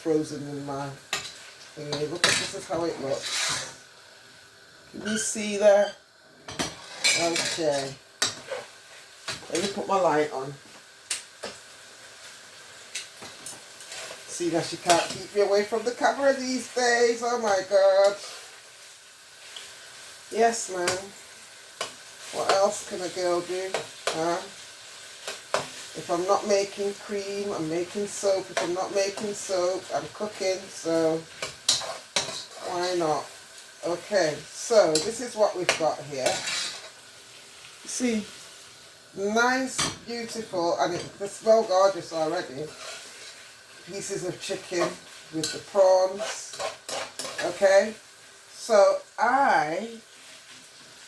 frozen in my thingy. Look, this is how it looks. Can you see there? Okay. Let me put my light on. See that she can't keep me away from the camera these days. Oh my God. Yes, man. What else can a girl do? Huh? If I'm not making cream, I'm making soap. If I'm not making soap, I'm cooking. So why not? Okay, so this is what we've got here. See, nice, beautiful, and they smell gorgeous already. Pieces of chicken with the prawns. Okay, so I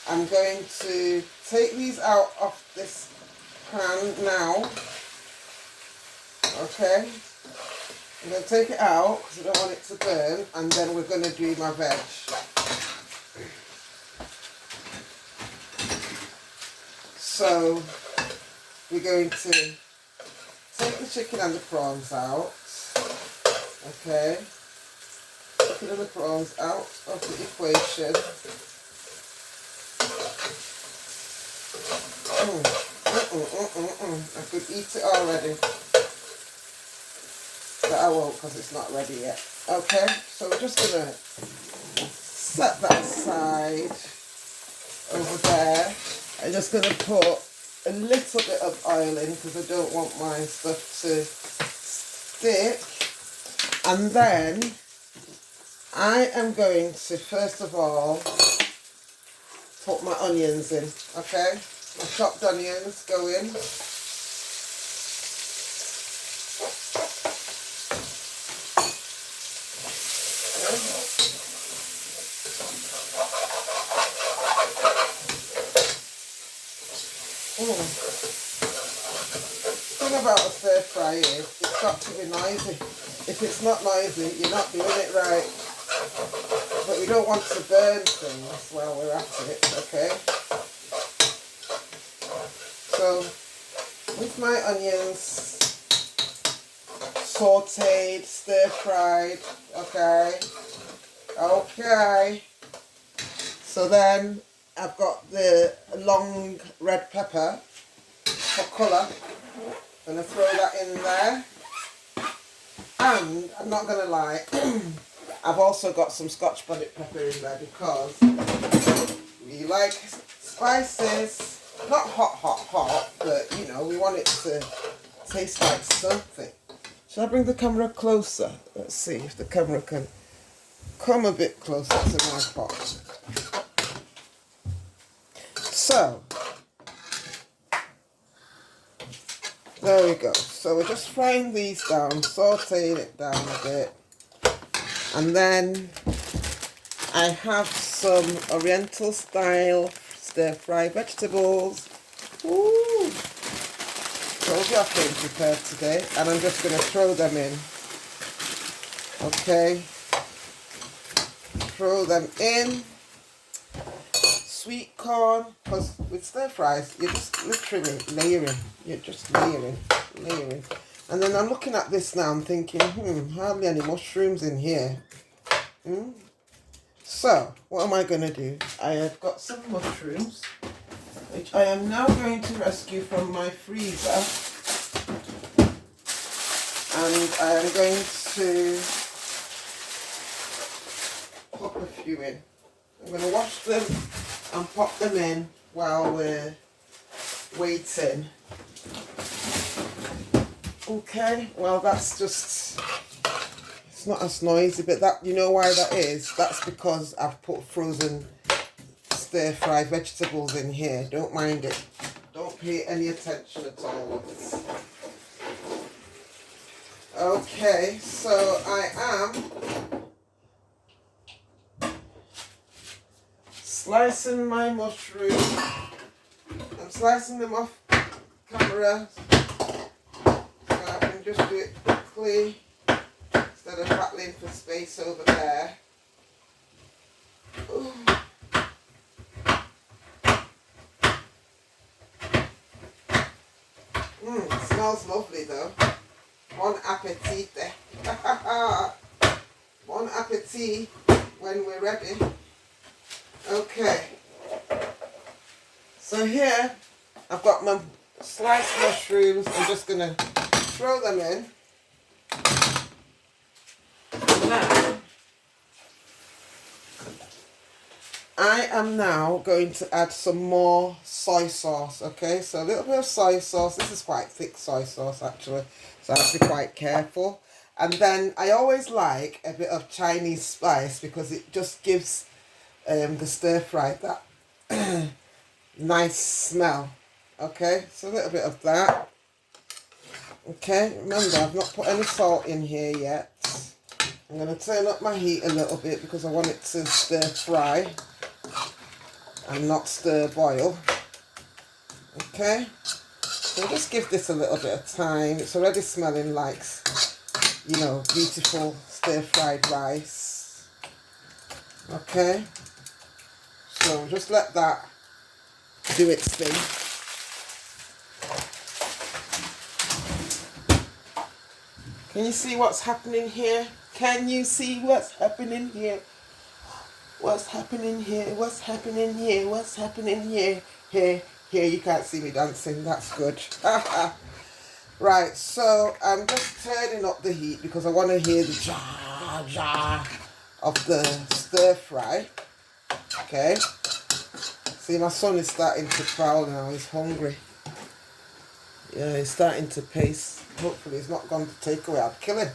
am going to take these out of this pan now. Okay, I'm going to take it out because I don't want it to burn, and then we're going to do my veg. So we're going to take the chicken and the prawns out. Okay, chicken and the prawns out of the equation. I could eat it already, but I won't because it's not ready yet. Okay, so we're just going to set that aside over there. I'm just going to put a little bit of oil in because I don't want my stuff to stick. And then I am going to first of all put my onions in, okay? My chopped onions go in. The thing about a stir fry is it's got to be noisy. If it's not noisy, you're not doing it right. But we don't want to burn things while we're at it, okay? So, with my onions sauteed, stir-fried, okay? Okay. So then I've got the long red pepper for colour. I'm going to throw that in there. And I'm not going to lie, I've also got some Scotch bonnet pepper in there because we like spices. Not hot, but you know, we want it to taste like something. Shall I bring the camera closer? Let's see if the camera can come a bit closer to my pot. So, there we go. So we're just frying these down, sauteing it down a bit. And then I have some Oriental style stir-fry vegetables. Ooh! Told you I came prepared today. And I'm just going to throw them in. Okay. Throw them in. Sweet corn, because with stir fries, you're just literally layering. You're just layering. And then I'm looking at this now, I'm thinking, hardly any mushrooms in here. So, what am I going to do? I have got some mushrooms, which I am now going to rescue from my freezer. And I am going to pop a few in. I'm going to wash them and pop them in while we're waiting. Okay, well that's just, it's not as noisy, but that, you know why that is? That's because I've put frozen stir-fried vegetables in here. Don't mind it. Don't pay any attention at all. Okay, so I am slicing my mushroom. I'm slicing them off camera. I can just do it quickly instead of battling for space over there. Ooh. It smells lovely though. Bon appetit. see when we're ready. Okay. So here, I've got my sliced mushrooms. I'm just going to throw them in. Now, I am now going to add some more soy sauce, okay? So a little bit of soy sauce. This is quite thick soy sauce, actually, so I have to be quite careful. And then I always like a bit of Chinese spice because it just gives the stir-fry that nice smell, okay? So a little bit of that. Okay, remember, I've not put any salt in here yet. I'm going to turn up my heat a little bit because I want it to stir-fry and not stir boil. Okay, so just give this a little bit of time. It's already smelling like, you know, beautiful stir-fried rice. Okay, so just let that do its thing. Can you see what's happening here? Can you see what's happening here? What's happening here? What's happening here? What's happening here? Here, you can't see me dancing. That's good. Right, so I'm just turning up the heat because I want to hear the jar, jar of the stir fry. Okay. See, my son is starting to prowl now. He's hungry. Yeah, he's starting to pace. Hopefully he's not gone to take away. I'd kill him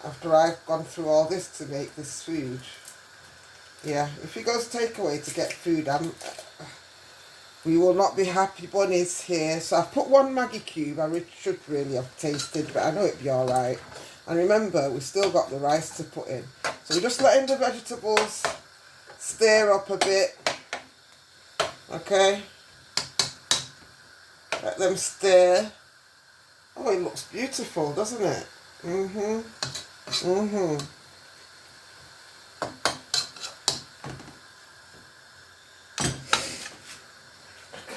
after I've gone through all this to make this food. Yeah, if he goes takeaway to get food, we will not be happy bunnies here. So I've put one Maggi cube. I should really have tasted, but I know it'd be alright. And remember, we've still got the rice to put in. So we're just letting the vegetables stir up a bit. Okay. Let them stir. Oh, it looks beautiful, doesn't it?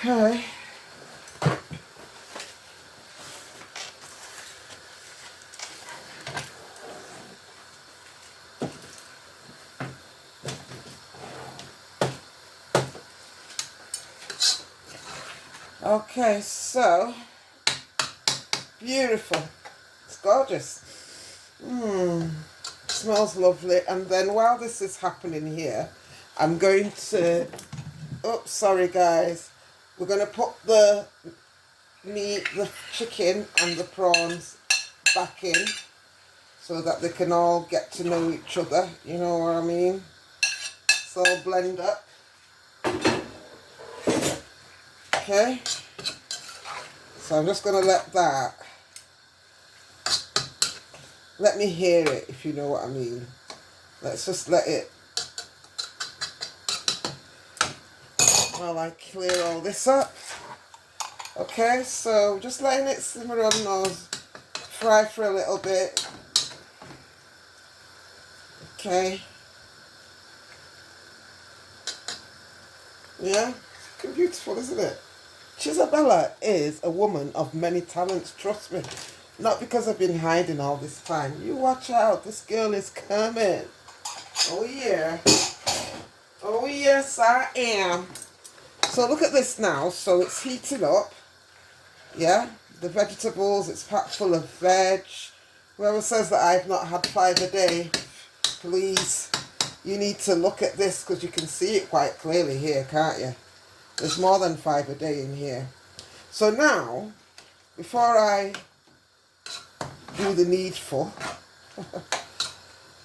Okay. Okay, so beautiful. It's gorgeous. Smells lovely. And then while this is happening here, I'm going to, oops, sorry guys. We're going to put the meat, the chicken and the prawns back in so that they can all get to know each other. You know what I mean? It's all blend up. Okay. So I'm just going to let me hear it, if you know what I mean. Let's just let it, while I clear all this up. Okay, so just letting it simmer on those, fry for a little bit. Okay. Yeah, looking beautiful, isn't it? Chisabella is a woman of many talents, trust me. Not because I've been hiding all this time. You watch out, this girl is coming. Oh yeah. Oh yes, I am. So look at this now. So it's heating up. Yeah, the vegetables, it's packed full of veg. Whoever says that I've not had 5 a day, please, you need to look at this because you can see it quite clearly here, can't you? There's more than 5 a day in here. So now, before I do the needful,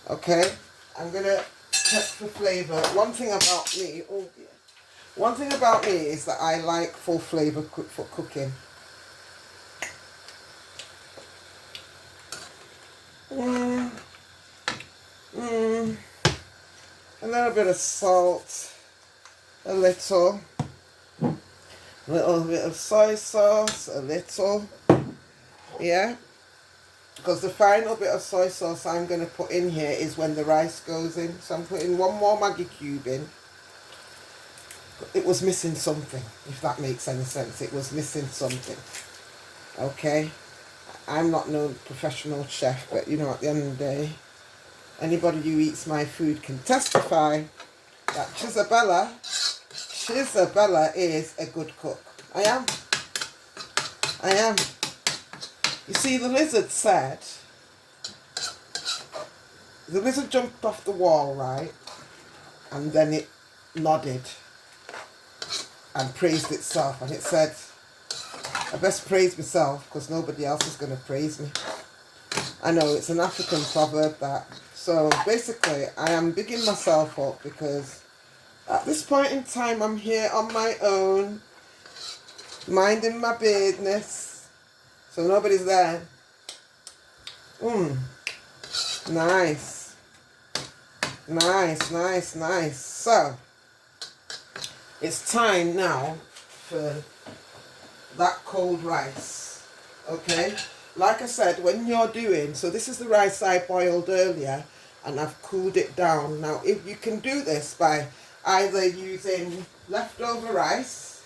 okay, I'm going to check for flavour. One thing about me, is that I like full flavour for cooking. A little bit of salt, a little bit of soy sauce, a little, yeah, because the final bit of soy sauce I'm going to put in here is when the rice goes in. So I'm putting one more Maggi cube in. It was missing something, if that makes any sense. It was missing something. Okay, I'm not no professional chef, but you know, at the end of the day, Anybody who eats my food can testify that Chisabella is a good cook. I am. You see, the lizard jumped off the wall, right? And then it nodded and praised itself. And it said, I best praise myself because nobody else is going to praise me. I know, it's an African proverb that. So basically, I am bigging myself up because at this point in time, I'm here on my own, minding my business. So nobody's there. Nice. So, it's time now for that cold rice. Okay? Like I said, when you're doing, so this is the rice I boiled earlier and I've cooled it down. Now, if you can do this by either using leftover rice,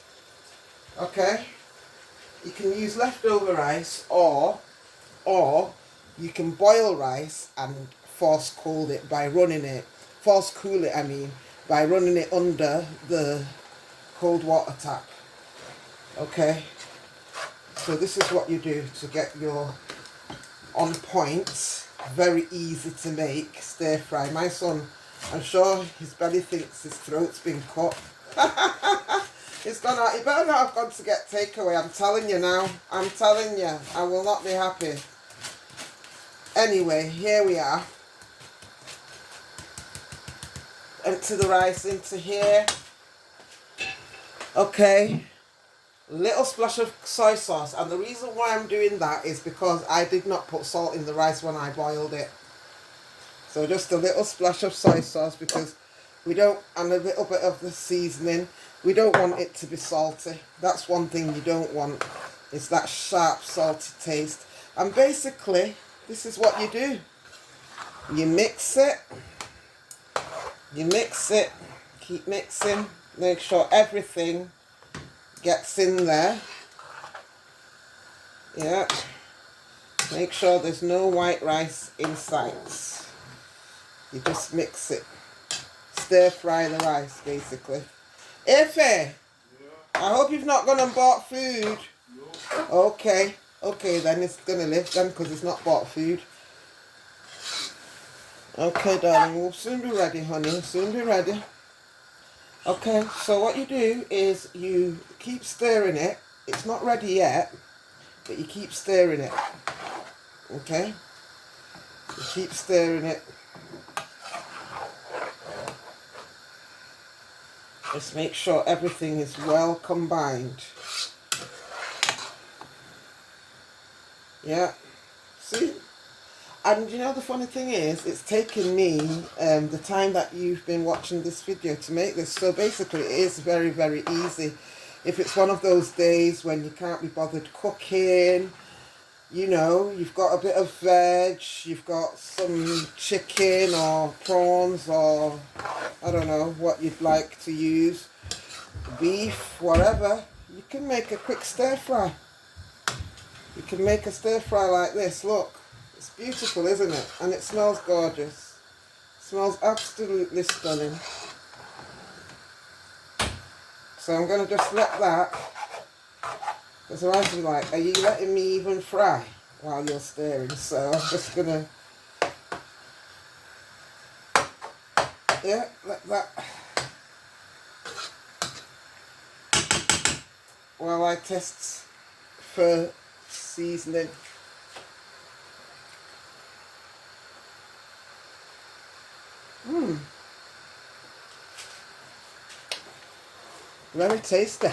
okay? You can use leftover rice or you can boil rice and force cool it by running it, by running it under the cold water tap. Okay? So this is what you do to get your on point, very easy to make stir fry. My son, I'm sure his belly thinks his throat's been cut. It's gone out. He better not have gone to get takeaway. I'm telling you now. I'm telling you. I will not be happy. Anyway, here we are. Empty the rice into here. Okay. Little splash of soy sauce. And the reason why I'm doing that is because I did not put salt in the rice when I boiled it. So just a little splash of soy sauce because we don't, and a little bit of the seasoning. We don't want it to be salty. That's one thing you don't want, is that sharp, salty taste. And basically, this is what you do. You mix it. Keep mixing. Make sure everything gets in there. Yeah. Make sure there's no white rice in sight. You just mix it. Stir fry the rice, basically. Ife, yeah. I hope you've not gone and bought food. No. Okay, then it's gonna live then because it's not bought food. Okay, darling, we'll soon be ready, honey. Soon be ready. Okay, so what you do is you keep stirring it. It's not ready yet, but you keep stirring it. Okay? You keep stirring it. Just make sure everything is well combined. Yeah. See? And you know the funny thing is, it's taken me the time that you've been watching this video to make this. So basically it is very, very easy. If it's one of those days when you can't be bothered cooking, you know, you've got a bit of veg, you've got some chicken or prawns or I don't know what you'd like to use, beef, whatever, you can make a quick stir fry. You can make a stir fry like this, look. It's beautiful, isn't it? And it smells gorgeous. It smells absolutely stunning. So I'm going to just let that, because I was like, are you letting me even fry while you're stirring? So I'm just going to, yeah, let that, while I test for seasoning. Very tasty.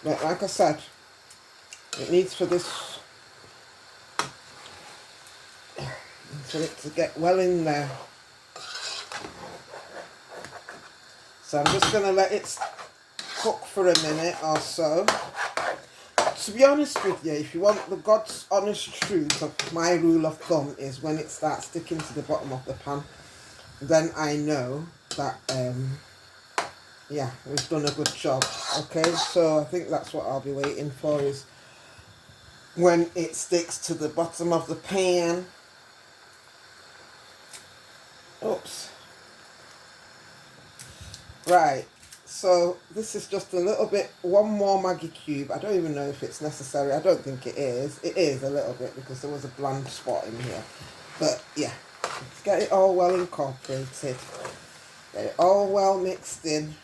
But like I said, it needs for it to get well in there. So I'm just going to let it cook for a minute or so. To be honest with you, if you want the God's honest truth of my rule of thumb is when it starts sticking to the bottom of the pan, then I know that, yeah, we've done a good job. Okay, so I think that's what I'll be waiting for is when it sticks to the bottom of the pan. Oops. Right, so this is just a little bit, one more Maggi cube. I don't even know if it's necessary. I don't think it is. It is a little bit because there was a bland spot in here. But yeah, let's get it all well incorporated. Get it all well mixed in.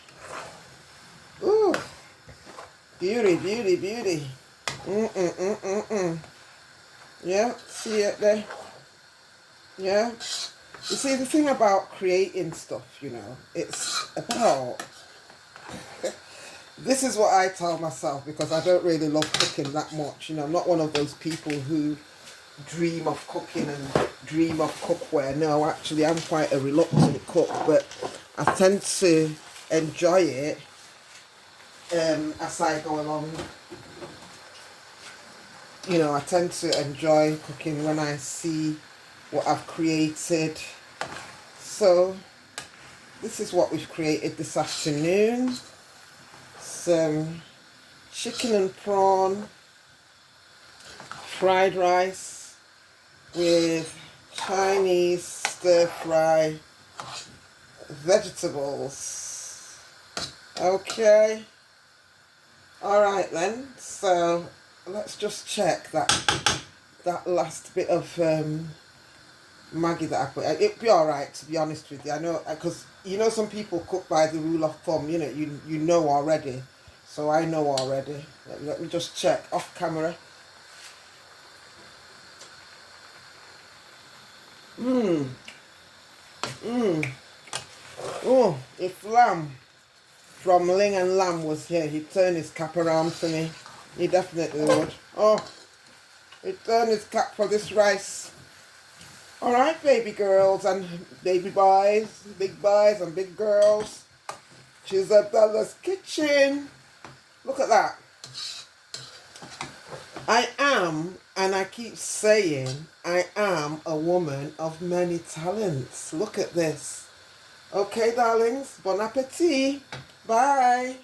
Ooh, beauty, beauty, beauty. Yeah, see it there? Yeah. You see, the thing about creating stuff, you know, it's about... This is what I tell myself because I don't really love cooking that much. You know, I'm not one of those people who dream of cooking and dream of cookware. No, actually, I'm quite a reluctant cook, but I tend to enjoy it as I go along. You know, I tend to enjoy cooking when I see what I've created. So this is what we've created this afternoon. Some chicken and prawn fried rice with Chinese stir-fry vegetables. Okay, all right then, so let's just check that last bit of Maggi that I put. It'd be all right, to be honest with you. I know, because you know some people cook by the rule of thumb. You know, you know already. So I know already. Let me just check off camera. Oh, if Lamb from Ling and Lamb was here, he'd turn his cap around for me. He definitely would. Oh, he'd turn his cap for this rice. All right, baby girls and baby boys, big boys and big girls. Chisabella's Kitchen. Look at that. I am, and I keep saying, I am a woman of many talents. Look at this. Okay, darlings, bon appetit. Bye.